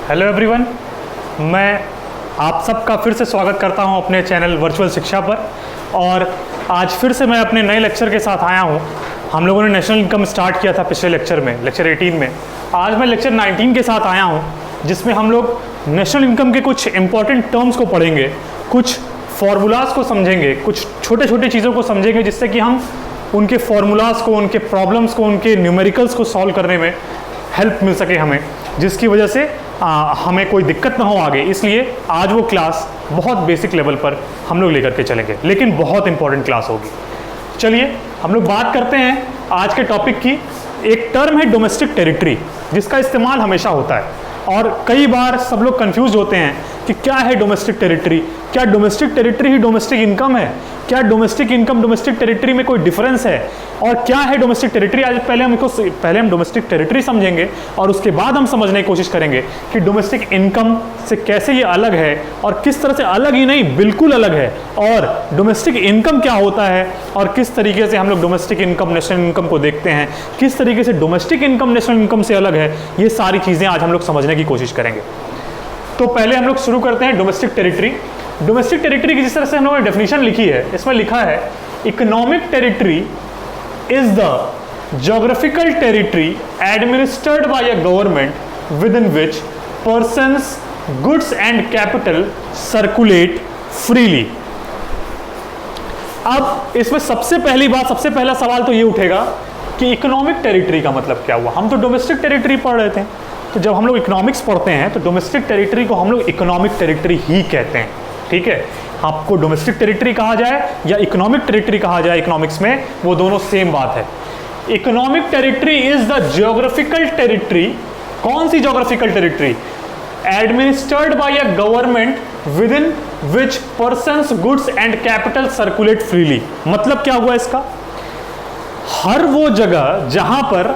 Hello everyone, मैं आप सबका फिर से स्वागत करता हूं अपने चैनल वर्चुअल शिक्षा पर। और आज फिर से मैं अपने नए लेक्चर के साथ आया हूं। हम लोगों ने नेशनल इनकम स्टार्ट किया था पिछले लेक्चर में, लेक्चर 18 में। आज मैं लेक्चर 19 के साथ आया हूं, जिसमें हम लोग नेशनल इनकम के कुछ इंपॉर्टेंट टर्म्स को पढ़ेंगे, कुछ फॉर्मूलाज को समझेंगे, कुछ छोटे छोटे चीज़ों को समझेंगे, जिससे कि हम उनके फॉर्मूलाज को, उनके प्रॉब्लम्स को, उनके न्यूमेरिकल्स को सॉल्व करने में हेल्प मिल सके हमें, जिसकी वजह से हमें कोई दिक्कत ना हो आगे। इसलिए आज वो क्लास बहुत बेसिक लेवल पर हम लोग लेकर के चलेंगे, लेकिन बहुत इंपॉर्टेंट क्लास होगी। चलिए हम लोग बात करते हैं आज के टॉपिक की। एक टर्म है डोमेस्टिक टेरिटरी, जिसका इस्तेमाल हमेशा होता है और कई बार सब लोग कंफ्यूज होते हैं कि क्या है डोमेस्टिक टेरिटरी। क्या डोमेस्टिक टेरिटरी ही डोमेस्टिक इनकम है? क्या डोमेस्टिक इनकम डोमेस्टिक टेरिटरी में कोई डिफरेंस है? और क्या है डोमेस्टिक टेरिटरी? आज पहले हम डोमेस्टिक टेरिटरी समझेंगे और उसके बाद हम समझने की कोशिश करेंगे कि डोमेस्टिक इनकम से कैसे ये अलग है, और किस तरह से अलग ही नहीं बिल्कुल अलग है, और डोमेस्टिक इनकम क्या होता है, और किस तरीके से हम लोग डोमेस्टिक इनकम नेशनल इनकम को देखते हैं, किस तरीके से डोमेस्टिक इनकम नेशनल इनकम से अलग है। ये सारी चीज़ें आज हम लोग समझने की कोशिश करेंगे। तो पहले हम लोग शुरू करते हैं डोमेस्टिक टेरिटरी। डोमेस्टिक टेरिटरी की जिस तरह से हम लोगों ने डेफिनेशन लिखी है, इसमें लिखा है economic territory is the geographical territory administered by a government within which persons, goods and capital circulate freely. अब इसमें सबसे पहला सवाल तो ये उठेगा कि इकोनॉमिक टेरिटरी का मतलब क्या हुआ। हम तो डोमेस्टिक टेरिटरी पढ़ रहे थे, तो जब हम लोग इकोनॉमिक्स पढ़ते हैं तो डोमेस्टिक टेरिटरी को हम लोग इकोनॉमिक टेरिटरी ही कहते हैं। ठीक है, आपको डोमेस्टिक टेरिटरी कहा जाए या इकोनॉमिक टेरिटरी कहा जाए, इकोनॉमिक्स में वो दोनों सेम बात है। Economic territory is the geographical territory. कौन सी geographical territory? Administered by a government within which persons, goods and capital circulate freely. मतलब क्या हुआ इसका? हर वो जगह जहां पर,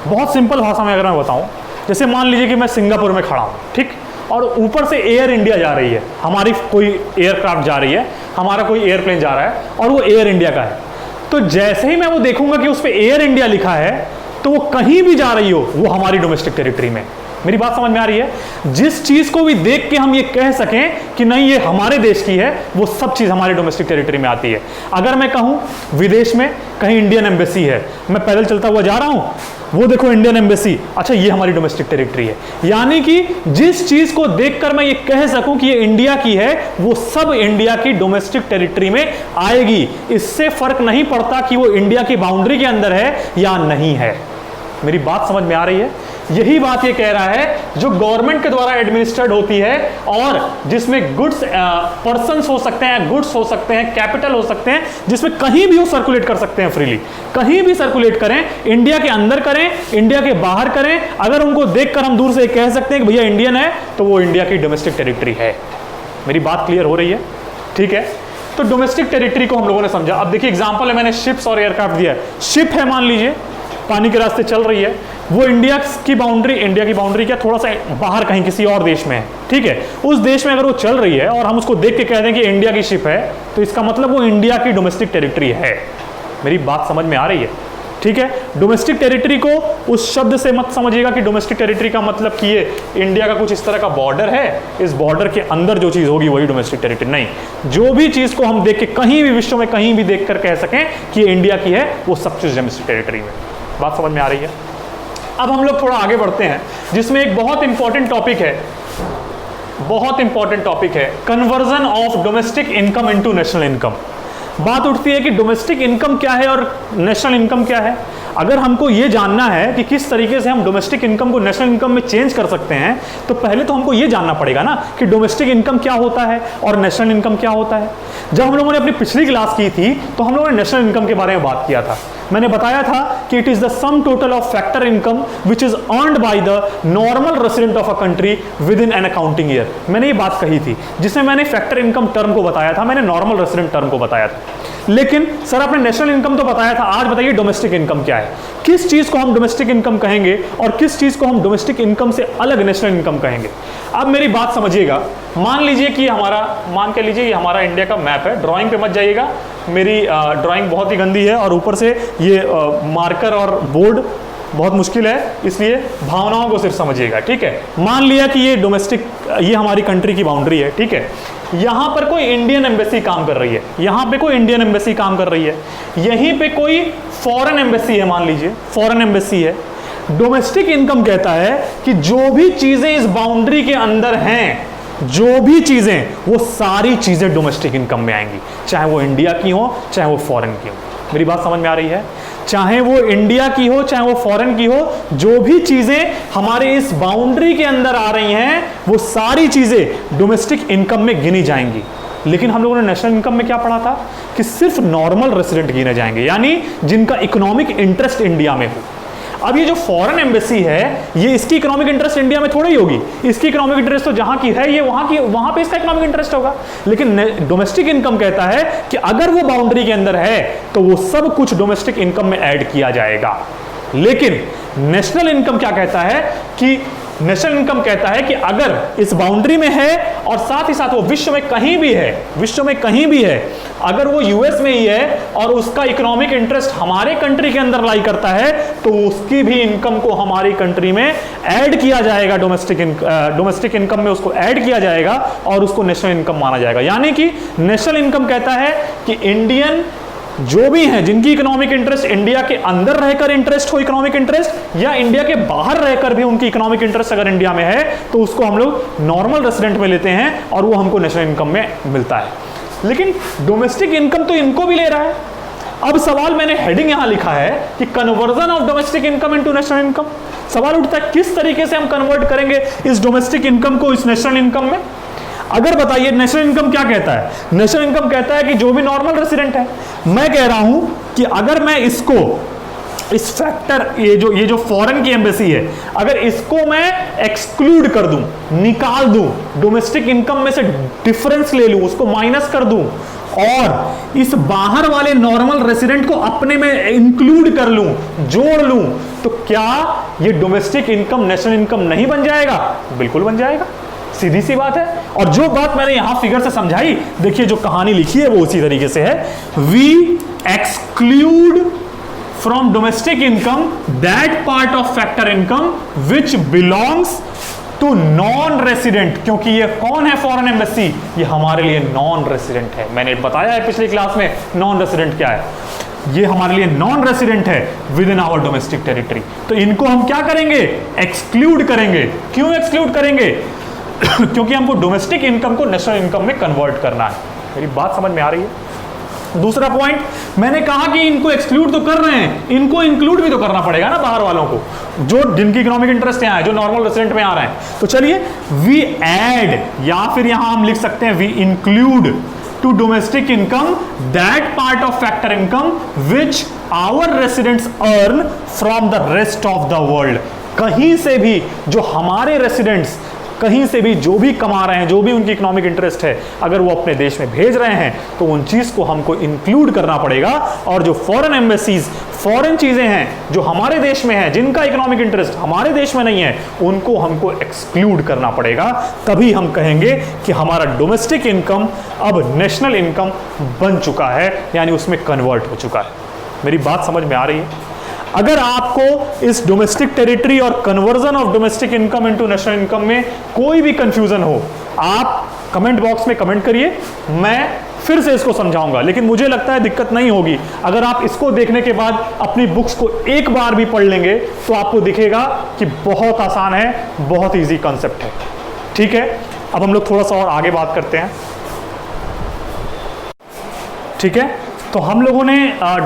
बहुत सिंपल भाषा में अगर मैं बताऊं, जैसे मान लीजिए कि मैं सिंगापुर में खड़ा हूं, ठीक, और ऊपर से एयर इंडिया जा रही है, हमारी कोई एयरक्राफ्ट जा रही है, हमारा कोई एयरप्लेन जा रहा है और वो एयर इंडिया का है। तो जैसे ही मैं वो देखूंगा कि उस पर एयर इंडिया लिखा है, तो वो कहीं भी जा रही हो, वो हमारी डोमेस्टिक टेरिटरी में। मेरी बात समझ में आ रही है? जिस चीज को भी देख के हम ये कह सकें कि नहीं ये हमारे देश की है, वो सब चीज हमारे डोमेस्टिक टेरिटरी में आती है। अगर मैं कहूं विदेश में कहीं इंडियन एम्बेसी है, मैं पैदल चलता हुआ जा रहा हूं, वो देखो इंडियन एम्बेसी, अच्छा ये हमारी डोमेस्टिक टेरिटरी है। यानी कि जिस चीज को देखकर मैं ये कह सकूं कि ये इंडिया की है, वो सब इंडिया की डोमेस्टिक टेरिटरी में आएगी। इससे फर्क नहीं पड़ता कि वो इंडिया की बाउंड्री के अंदर है या नहीं है। मेरी बात समझ में आ रही है? यही बात ये कह रहा है, जो गवर्नमेंट के द्वारा एडमिनिस्टर्ड होती है और जिसमें गुड्स, पर्सन्स हो सकते हैं, गुड्स हो सकते हैं, कैपिटल हो सकते हैं, जिसमें कहीं भी वो सर्कुलेट कर सकते हैं फ्रीली। कहीं भी सर्कुलेट करें, इंडिया के अंदर करें, इंडिया के बाहर करें, अगर उनको देखकर हम दूर से कह सकते हैं कि भैया इंडियन है, तो वो इंडिया की डोमेस्टिक टेरिटरी है। मेरी बात क्लियर हो रही है? ठीक है, तो डोमेस्टिक टेरिटरी को हम लोगों ने समझा। अब देखिए एग्जाम्पल है, मैंने शिप्स और एयरक्राफ्ट दिया है। शिप है, मान लीजिए पानी के रास्ते चल रही है, वो इंडिया की बाउंड्री क्या थोड़ा सा बाहर कहीं किसी और देश में है, ठीक है, उस देश में अगर वो चल रही है और हम उसको देख के कह दें कि इंडिया की शिप है, तो इसका मतलब वो इंडिया की डोमेस्टिक टेरिटरी है। मेरी बात समझ में आ रही है? ठीक है, डोमेस्टिक टेरिटरी को उस शब्द से मत समझिएगा कि डोमेस्टिक टेरिटरी का मतलब कि ये इंडिया का कुछ इस तरह का बॉर्डर है, इस बॉर्डर के अंदर जो चीज होगी वही डोमेस्टिक टेरिटरी। नहीं, जो भी चीज को हम देख के कहीं भी विश्व में कहीं भी देखकर कह सकें कि ये इंडिया की है, वो सब चीज डोमेस्टिक टेरिटरी में। बात समझ में आ रही है? अब हम लोग थोड़ा आगे बढ़ते हैं, जिसमें एक बहुत इंपॉर्टेंट टॉपिक है, conversion of domestic income into national income. बात उठती है कि डोमेस्टिक इनकम क्या है और नेशनल इनकम क्या है। अगर हमको ये जानना है कि किस तरीके से हम डोमेस्टिक इनकम को नेशनल इनकम में चेंज कर सकते हैं, तो पहले तो हमको ये जानना पड़ेगा ना कि डोमेस्टिक इनकम क्या होता है और नेशनल इनकम क्या होता है। जब हम लोगों ने अपनी पिछली क्लास की थी, तो हम लोगों ने नेशनल इनकम के बारे में बात किया था। मैंने बताया था कि it is the sum total of factor income which is earned by the normal resident of a country with in an accounting year. मैंने ये बात कही थी, जिसमें मैंने फैक्टर इनकम टर्म को बताया था, मैंने नॉर्मल रेसिडेंट टर्म को बताया था। लेकिन सर आपने नेशनल इनकम तो बताया था, आज बताइए डोमेस्टिक इनकम क्या है। किस चीज को हम डोमेस्टिक इनकम कहेंगे और किस चीज को हम डोमेस्टिक इनकम से अलग नेशनल इनकम कहेंगे। अब मेरी बात समझिएगा, मान लीजिए कि मान के लीजिए ये हमारा इंडिया का मैप है। ड्राइंग पे मत जाइएगा, मेरी ड्राइंग बहुत ही गंदी है और ऊपर से ये मार्कर और बोर्ड बहुत मुश्किल है, इसलिए भावनाओं को सिर्फ समझिएगा, ठीक है। मान लिया कि ये डोमेस्टिक, ये हमारी कंट्री की बाउंड्री है, ठीक है। यहाँ पर कोई इंडियन एम्बेसी काम कर रही है, यहाँ पे कोई इंडियन एम्बेसी काम कर रही है, यहीं पे कोई फॉरेन एम्बेसी है, मान लीजिए फॉरेन एम्बेसी है। डोमेस्टिक इनकम कहता है कि जो भी चीजें इस बाउंड्री के अंदर हैं, जो भी चीजें, वो सारी चीजें डोमेस्टिक इनकम में आएंगी, चाहे वो इंडिया की हो चाहे वो फॉरेन की हो। मेरी बात समझ में आ रही है? चाहे वो इंडिया की हो चाहे वो फॉरेन की हो, जो भी चीजें हमारे इस बाउंड्री के अंदर आ रही हैं, वो सारी चीजें डोमेस्टिक इनकम में गिनी जाएंगी। लेकिन हम लोगों ने नेशनल इनकम में क्या पढ़ा था कि सिर्फ नॉर्मल रेसिडेंट गिने जाएंगे, यानी जिनका इकोनॉमिक इंटरेस्ट इंडिया में हो। अब ये जो फॉरेन एम्बेसी है, ये इसकी इकोनॉमिक इंटरेस्ट इंडिया में थोड़ी ही होगी, इसकी इकोनॉमिक इंटरेस्ट तो जहां की है, ये वहां पे इसका इकोनॉमिक इंटरेस्ट होगा। लेकिन डोमेस्टिक इनकम कहता है कि अगर वो बाउंड्री के अंदर है तो वो सब कुछ डोमेस्टिक इनकम में ऐड किया जाएगा। लेकिन नेशनल इनकम क्या कहता है कि नेशनल इनकम कहता है कि अगर इस बाउंड्री में है और साथ ही साथ वो विश्व में कहीं भी है, विश्व में कहीं भी है, अगर वो यूएस में ही है और उसका इकोनॉमिक इंटरेस्ट हमारे कंट्री के अंदर लाई करता है, तो उसकी भी इनकम को हमारी कंट्री में ऐड किया जाएगा, डोमेस्टिक इनकम में उसको ऐड किया जाएगा और उसको नेशनल इनकम माना जाएगा। यानी कि नेशनल इनकम कहता है कि इंडियन जो भी हैं जिनकी इकोनॉमिक इंटरेस्ट इंडिया के अंदर रहकर इंटरेस्ट हो, इकोनॉमिक इंटरेस्ट, या इंडिया के बाहर रहकर भी उनकी इकोनॉमिक इंटरेस्ट अगर इंडिया में है, तो उसको हम लोग नॉर्मल रेसिडेंट में लेते हैं और वो हमको नेशनल इनकम में मिलता है। लेकिन डोमेस्टिक इनकम तो इनको भी ले रहा है। अब सवाल, मैंने हेडिंग यहां लिखा है कि conversion of domestic income into national income. सवाल उठता है किस तरीके से हम कन्वर्ट करेंगे इस डोमेस्टिक इनकम को इस नेशनल इनकम में। अगर बताइए नेशनल इनकम क्या कहता है? नेशनल इनकम कहता है कि जो भी नॉर्मल रेसिडेंट है, मैं कह रहा हूं कि अगर मैं इसको, इस फैक्टर, ये जो फॉरेन की एम्बेसी है, अगर इसको मैं एक्सक्लूड कर दूं, निकाल दूं, डोमेस्टिक इनकम में से डिफरेंस ले लूं, उसको माइनस कर दूं और इस बाहर वाले नॉर्मल रेसिडेंट को अपने में इंक्लूड कर लूं, जोड़ लूं, तो क्या ये डोमेस्टिक इनकम नेशनल इनकम नहीं बन जाएगा? बिल्कुल बन जाएगा, सीधी सी बात है। और जो बात मैंने यहां फिगर से समझाई, देखिए जो कहानी लिखी है वो उसी तरीके से है। We exclude from domestic income that part of factor income which belongs to non resident, क्योंकि ये कौन है? फॉरेन एम्बेसी, ये हमारे लिए नॉन रेसिडेंट है। मैंने बताया है पिछली क्लास में नॉन रेसिडेंट क्या है, ये हमारे लिए नॉन रेसिडेंट है within our domestic territory. तो इनको हम क्या करेंगे? एक्सक्लूड करेंगे। क्यों एक्सक्लूड करेंगे? क्योंकि हमको डोमेस्टिक इनकम को नेशनल इनकम में कन्वर्ट करना है। मेरी बात समझ में आ रही है? दूसरा पॉइंट, मैंने कहा कि इनको एक्सक्लूड तो कर रहे हैं, इनको इंक्लूड भी तो करना पड़ेगा ना बाहर वालों को, जो जिनकी इकोनॉमिक इंटरेस्ट यहाँ है, जो नॉर्मल रेसिडेंट में आ रहे हैं। तो चलिए वी ऐड, या फिर यहां हम लिख सकते हैं we include to domestic income that part of factor income which our residents earn from the rest of the world. कहीं से भी जो हमारे रेसिडेंट्स कहीं से भी जो भी कमा रहे हैं, जो भी उनकी इकोनॉमिक इंटरेस्ट है, अगर वो अपने देश में भेज रहे हैं तो उन चीज को हमको इंक्लूड करना पड़ेगा। और जो फॉरेन एम्बेसीज, फॉरेन चीजें हैं जो हमारे देश में हैं, जिनका इकोनॉमिक इंटरेस्ट हमारे देश में नहीं है, उनको हमको एक्सक्लूड करना पड़ेगा। तभी हम कहेंगे कि हमारा डोमेस्टिक इनकम अब नेशनल इनकम बन चुका है, यानी उसमें कन्वर्ट हो चुका है। मेरी बात समझ में आ रही है? अगर आपको इस डोमेस्टिक टेरिटरी और conversion of domestic income into national income में कोई भी कंफ्यूजन हो, आप कमेंट बॉक्स में कमेंट करिए, मैं फिर से इसको समझाऊंगा। लेकिन मुझे लगता है दिक्कत नहीं होगी। अगर आप इसको देखने के बाद अपनी बुक्स को एक बार भी पढ़ लेंगे तो आपको दिखेगा कि बहुत आसान है, बहुत ईजी कॉन्सेप्ट है। ठीक है, अब हम लोग थोड़ा सा और आगे बात करते हैं। ठीक है, तो हम लोगों ने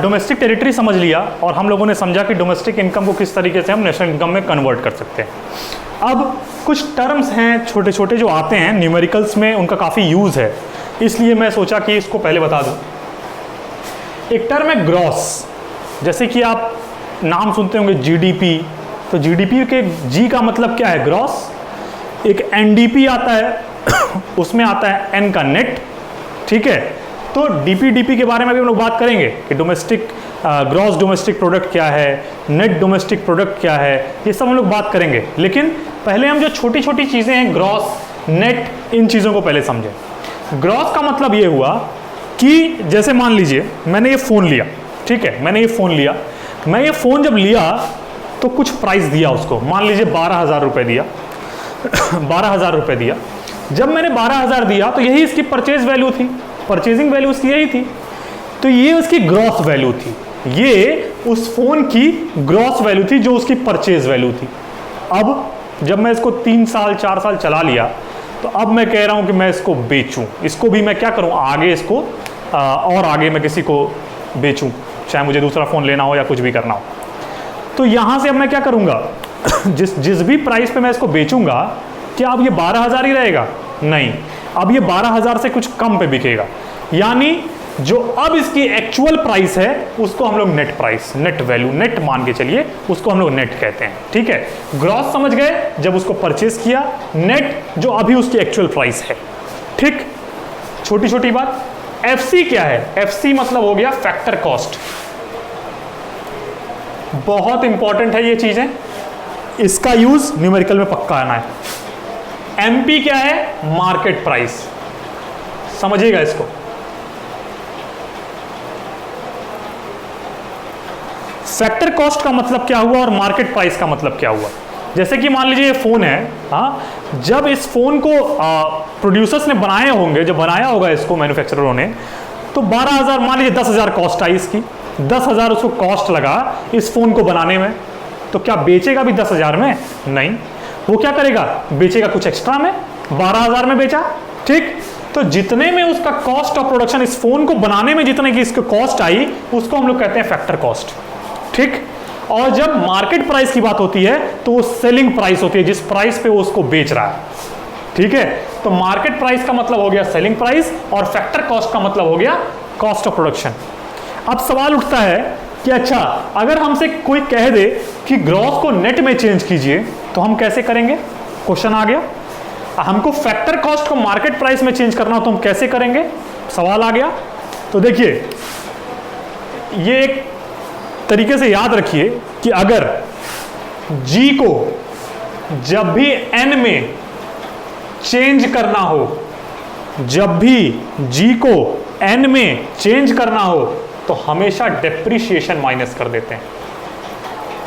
डोमेस्टिक टेरिटरी समझ लिया और हम लोगों ने समझा कि डोमेस्टिक इनकम को किस तरीके से हम नेशनल इनकम में कन्वर्ट कर सकते हैं। अब कुछ टर्म्स हैं छोटे छोटे जो आते हैं न्यूमेरिकल्स में, उनका काफ़ी यूज़ है, इसलिए मैं सोचा कि इसको पहले बता दूं। एक टर्म है ग्रॉस, जैसे कि आप नाम सुनते होंगे जीडीपी, तो जीडीपी के जी का मतलब क्या है? ग्रॉस। एक एनडीपी आता है उसमें आता है एन का नेट। ठीक है, तो डीपी के बारे में भी हम लोग बात करेंगे कि डोमेस्टिक ग्रॉस डोमेस्टिक प्रोडक्ट क्या है, नेट डोमेस्टिक प्रोडक्ट क्या है, ये सब हम लोग बात करेंगे। लेकिन पहले हम जो छोटी छोटी चीज़ें हैं, ग्रॉस, नेट, इन चीज़ों को पहले समझें। ग्रॉस का मतलब ये हुआ कि जैसे मान लीजिए मैंने ये फ़ोन लिया, ठीक है, मैंने ये फ़ोन लिया, मैं ये फ़ोन जब लिया तो कुछ प्राइस दिया उसको, मान लीजिए 12,000 रुपये दिया 12,000 रुपये दिया। जब मैंने 12,000 दिया तो यही इसकी परचेज वैल्यू थी, परचेजिंग वैल्यू उसकी यही थी, तो ये उसकी ग्रॉस वैल्यू थी, ये उस फोन की ग्रॉस वैल्यू थी जो उसकी परचेज वैल्यू थी। अब जब मैं इसको 3 साल 4 साल चला लिया तो अब मैं कह रहा हूं कि मैं इसको बेचूं, इसको भी मैं क्या करूं, आगे इसको और आगे मैं किसी को बेचूं, चाहे मुझे दूसरा फ़ोन लेना हो या कुछ भी करना हो। तो यहां से अब मैं क्या करूंगा, जिस भी प्राइस पे मैं इसको बेचूंगा, क्या अब ये 12,000 ही रहेगा? नहीं, अब ये 12,000 से कुछ कम पे बिकेगा। यानी जो अब इसकी एक्चुअल प्राइस है उसको हम लोग net price, net value, net मान के चलिए, उसको हम लोग नेट कहते हैं। ठीक है, ग्रॉस समझ गए जब उसको परचेज किया, नेट जो अभी उसकी एक्चुअल प्राइस है। ठीक, छोटी छोटी बात। एफसी क्या है? एफसी मतलब हो गया फैक्टर कॉस्ट, बहुत इंपॉर्टेंट है ये चीजें, इसका यूज न्यूमेरिकल में पक्का आना है। एमपी क्या है? मार्केट प्राइस, समझिएगा इसको। फैक्टर कॉस्ट का मतलब क्या हुआ और मार्केट प्राइस का मतलब क्या हुआ? जैसे कि मान लीजिए ये फोन है, हाँ, जब इस फोन को प्रोड्यूसर्स ने बनाए होंगे, जब बनाया होगा इसको मैन्युफैक्चररों ने, तो 12,000, मान लीजिए 10,000 कॉस्ट आई इसकी, 10,000 उसको कॉस्ट लगा इस फोन को बनाने में, तो क्या बेचेगा भी 10,000 में? नहीं, वो क्या करेगा, बेचेगा कुछ एक्स्ट्रा में, 12,000 में बेचा। ठीक, तो जितने में उसका कॉस्ट ऑफ प्रोडक्शन, इस फोन को बनाने में जितने की इसकी कॉस्ट आई, उसको हम लोग कहते हैं फैक्टर कॉस्ट। ठीक, और जब मार्केट प्राइस की बात होती है तो वो सेलिंग प्राइस होती है, जिस प्राइस पे वो उसको बेच रहा है। ठीक है, तो मार्केट प्राइस का मतलब हो गया सेलिंग प्राइस और फैक्टर कॉस्ट का मतलब हो गया कॉस्ट ऑफ प्रोडक्शन। अब सवाल उठता है कि अच्छा, अगर हमसे कोई कह दे कि ग्रॉस को नेट में चेंज कीजिए तो हम कैसे करेंगे? क्वेश्चन आ गया। हमको फैक्टर कॉस्ट को मार्केट प्राइस में चेंज करना हो तो हम कैसे करेंगे? सवाल आ गया। तो देखिए, ये एक तरीके से याद रखिए कि अगर G को जब भी N में चेंज करना हो, जब भी G को N में चेंज करना हो तो हमेशा डेप्रिसिएशन माइनस कर देते हैं,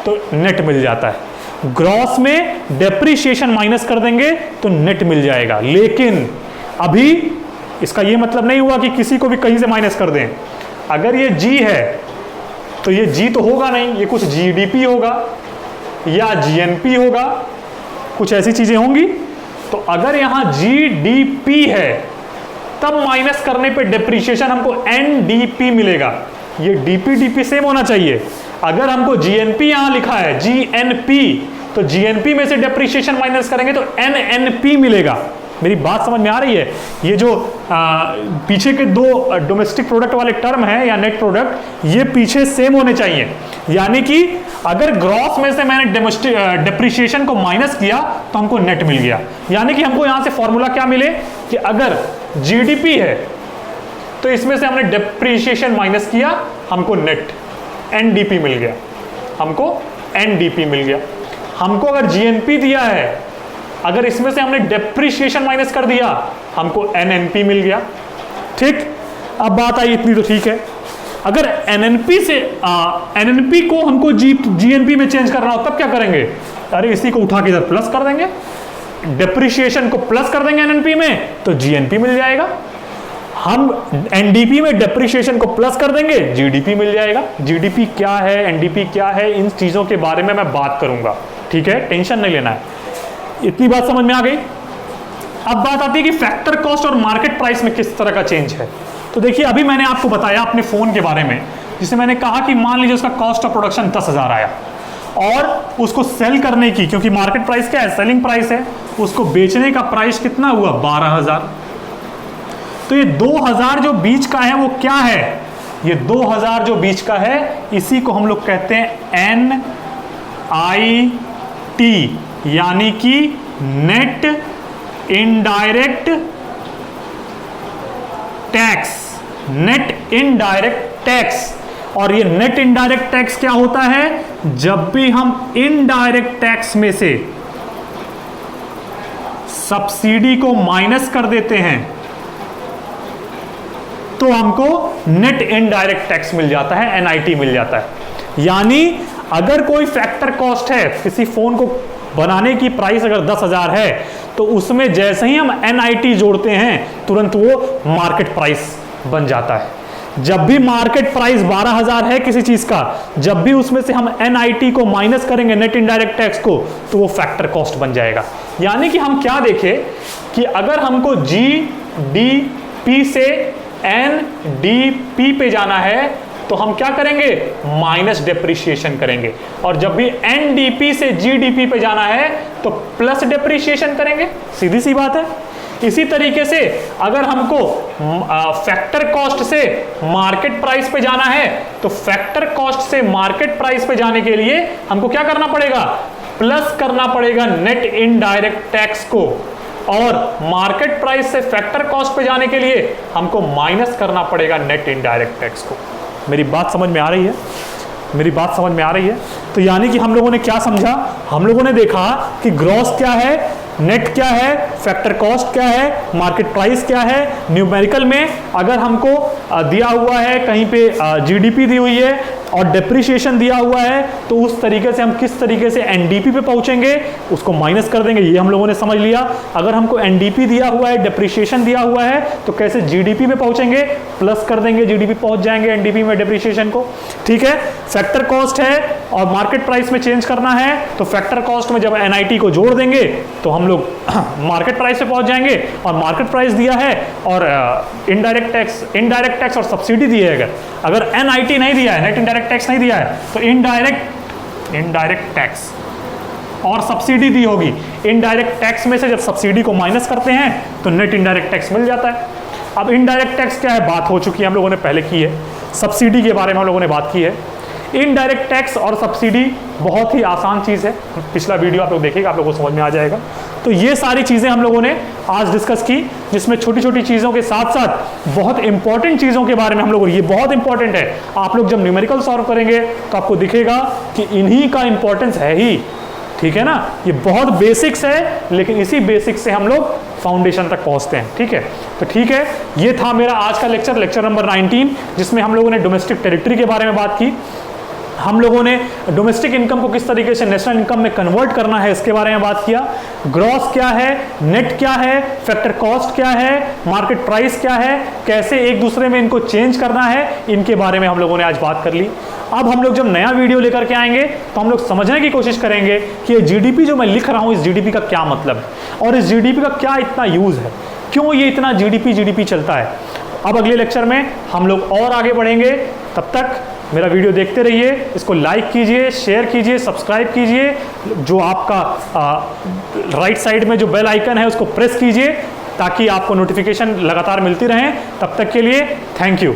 तो नेट मिल जाता है। ग्रॉस में डेप्रिसिएशन माइनस कर देंगे तो नेट मिल जाएगा। लेकिन अभी इसका यह मतलब नहीं हुआ कि किसी को भी कहीं से माइनस कर दें। अगर ये G है तो ये G तो होगा नहीं, ये कुछ GDP होगा या GNP होगा, कुछ ऐसी चीजें होंगी। तो अगर यहां GDP है तब माइनस करने पे डेप्रिसिएशन हमको NDP मिलेगा। ये DP सेम होना चाहिए। अगर हमको GNP यहां लिखा है GNP, तो GNP में से डेप्रिसिएशन माइनस करेंगे तो NNP मिलेगा। मेरी बात समझ में आ रही है? ये जो पीछे के दो डोमेस्टिक प्रोडक्ट वाले टर्म हैं या नेट प्रोडक्ट, ये पीछे सेम होने चाहिए। यानी कि अगर ग्रॉस में से मैंने डेप्रिसिएशन को माइनस किया तो हमको नेट मिल गया। यानी कि हमको यहां से फॉर्मूला क्या मिले कि अगर GDP है तो इसमें से हमने डेप्रिसिएशन माइनस किया, हमको नेट NDP मिल गया, हमको NDP मिल गया। हमको अगर GNP दिया है, अगर इसमें से हमने डेप्रिसिएशन माइनस कर दिया, हमको NNP मिल गया। ठीक, अब बात आई इतनी तो ठीक है। अगर NNP से NNP को हमको GNP में चेंज करना हो तब क्या करेंगे? अरे इसी को उठा के इधर प्लस कर देंगे, डेप्रिसिएशन को प्लस कर देंगे NNP में तो GNP मिल जाएगा। हम NDP में डेप्रिसिएशन को प्लस कर देंगे, GDP मिल जाएगा। GDP क्या है, NDP क्या है, इन चीजों के बारे में मैं बात करूंगा। ठीक है, टेंशन नहीं लेना है। इतनी बात समझ में आ गई। अब बात आती है कि फैक्टर कॉस्ट और मार्केट प्राइस में किस तरह का चेंज है। तो देखिए, अभी मैंने आपको बताया अपने फोन के बारे में, जिसे मैंने कहा कि मान लीजिए उसका कॉस्ट ऑफ प्रोडक्शन 10,000 आया और उसको सेल करने की, क्योंकि मार्केट प्राइस क्या है, सेलिंग प्राइस है, उसको बेचने का प्राइस कितना हुआ? 12,000। तो ये 2,000 जो बीच का है वो क्या है? ये 2,000 जो बीच का है इसी को हम लोग कहते हैं NIT, यानी कि net indirect tax. Net indirect tax. और ये नेट इनडायरेक्ट टैक्स क्या होता है? जब भी हम इनडायरेक्ट टैक्स में से सब्सिडी को माइनस कर देते हैं तो हमको नेट इनडायरेक्ट टैक्स मिल जाता है, NIT मिल जाता है। यानी अगर कोई फैक्टर कॉस्ट है, किसी फोन को बनाने की प्राइस अगर 10,000 है, तो उसमें जैसे ही हम NIT जोड़ते हैं तुरंत वो मार्केट प्राइस बन जाता है। जब भी मार्केट प्राइस 12,000 है किसी चीज का, जब भी उसमें से हम NIT को माइनस करेंगे, नेट इनडायरेक्ट टैक्स को, तो वो फैक्टर कॉस्ट बन जाएगा। यानी कि हम क्या देखें कि अगर हमको GDP से NDP पे जाना है तो हम क्या करेंगे, माइनस डेप्रिसिएशन करेंगे, और जब भी NDP से GDP पे जाना है तो प्लस डेप्रिसिएशन करेंगे। सीधी सी बात है। इसी तरीके से अगर हमको फैक्टर कॉस्ट से मार्केट प्राइस पे जाना है तो फैक्टर कॉस्ट से मार्केट प्राइस पे जाने के लिए हमको क्या करना पड़ेगा, प्लस करना पड़ेगा नेट इनडायरेक्ट टैक्स को, और मार्केट प्राइस से फैक्टर कॉस्ट पे जाने के लिए हमको माइनस करना पड़ेगा नेट इनडायरेक्ट टैक्स को। मेरी बात समझ में आ रही है? मेरी बात समझ में आ रही है? तो यानी कि हम लोगों ने क्या समझा, हम लोगों ने देखा कि ग्रॉस क्या है, नेट क्या है, फैक्टर कॉस्ट क्या है, मार्केट प्राइस क्या है। न्यूमेरिकल में अगर हमको दिया हुआ है कहीं पे GDP दी हुई है और डेप्रिसिएशन दिया हुआ है, तो उस तरीके से हम किस तरीके से NDP पे पहुंचेंगे, उसको माइनस कर देंगे, ये हम लोगों ने समझ लिया। अगर हमको NDP दिया हुआ है, डेप्रिसिएशन दिया हुआ है, तो कैसे GDP पे पहुंचेंगे, प्लस कर देंगे, GDP पहुंच जाएंगे NDP में डेप्रिसिएशन को। ठीक है। फैक्टर कॉस्ट है और मार्केट प्राइस में चेंज करना है, तो फैक्टर कॉस्ट में जब NIT को जोड़ देंगे तो हम लोग मार्केट प्राइस पे पहुंच जाएंगे, और मार्केट प्राइस दिया है और इनडायरेक्ट टैक्स और सब्सिडी दी है। अगर NIT नहीं दिया है, नेट इनडायरेक्ट टैक्स नहीं दिया है, तो इनडायरेक्ट टैक्स और सब्सिडी दी होगी। इनडायरेक्ट टैक्स में से जब सब्सिडी को माइनस करते हैं तो नेट इनडायरेक्ट टैक्स मिल जाता है। अब इनडायरेक्ट टैक्स क्या है, बात हो चुकी है, हम लोगों ने पहले की है। सब्सिडी के बारे में हम लोगों ने बात की है। इनडायरेक्ट टैक्स और सब्सिडी बहुत ही आसान चीज़ है, पिछला वीडियो आप लोग देखिएगा, आप लोगों को समझ में आ जाएगा। तो ये सारी चीज़ें हम लोगों ने आज डिस्कस की, जिसमें छोटी छोटी चीज़ों के साथ साथ बहुत इंपॉर्टेंट चीज़ों के बारे में हम लोग, ये बहुत इंपॉर्टेंट है, आप लोग जब न्यूमेरिकल सॉल्व करेंगे तो आपको दिखेगा कि इन्हीं का इंपॉर्टेंस है ही। ठीक है ना, ये बहुत बेसिक्स है, लेकिन इसी बेसिक्स से हम लोग फाउंडेशन तक पहुंचते हैं। ठीक है, तो ठीक है, ये था मेरा आज का लेक्चर नंबर 19, जिसमें हम लोगों ने डोमेस्टिक टेरिटरी के बारे में बात की। हम लोगों ने डोमेस्टिक इनकम को किस तरीके से नेशनल इनकम में कन्वर्ट करना है इसके बारे में बात किया। ग्रॉस क्या है, नेट क्या है, फैक्टर कॉस्ट क्या है, मार्केट प्राइस क्या है, कैसे एक दूसरे में इनको चेंज करना है, इनके बारे में हम लोगों ने आज बात कर ली। अब हम लोग जब नया वीडियो लेकर के आएंगे तो हम लोग समझने की कोशिश करेंगे कि ये GDP जो मैं लिख रहा हूँ, इस GDP का क्या मतलब है और इस GDP का क्या इतना यूज है, क्यों ये इतना GDP चलता है। अब अगले लेक्चर में हम लोग और आगे बढ़ेंगे। तब तक मेरा वीडियो देखते रहिए, इसको लाइक कीजिए, शेयर कीजिए, सब्सक्राइब कीजिए, जो आपका राइट साइड में जो बेल आइकन है उसको प्रेस कीजिए ताकि आपको नोटिफिकेशन लगातार मिलती रहें। तब तक के लिए थैंक यू।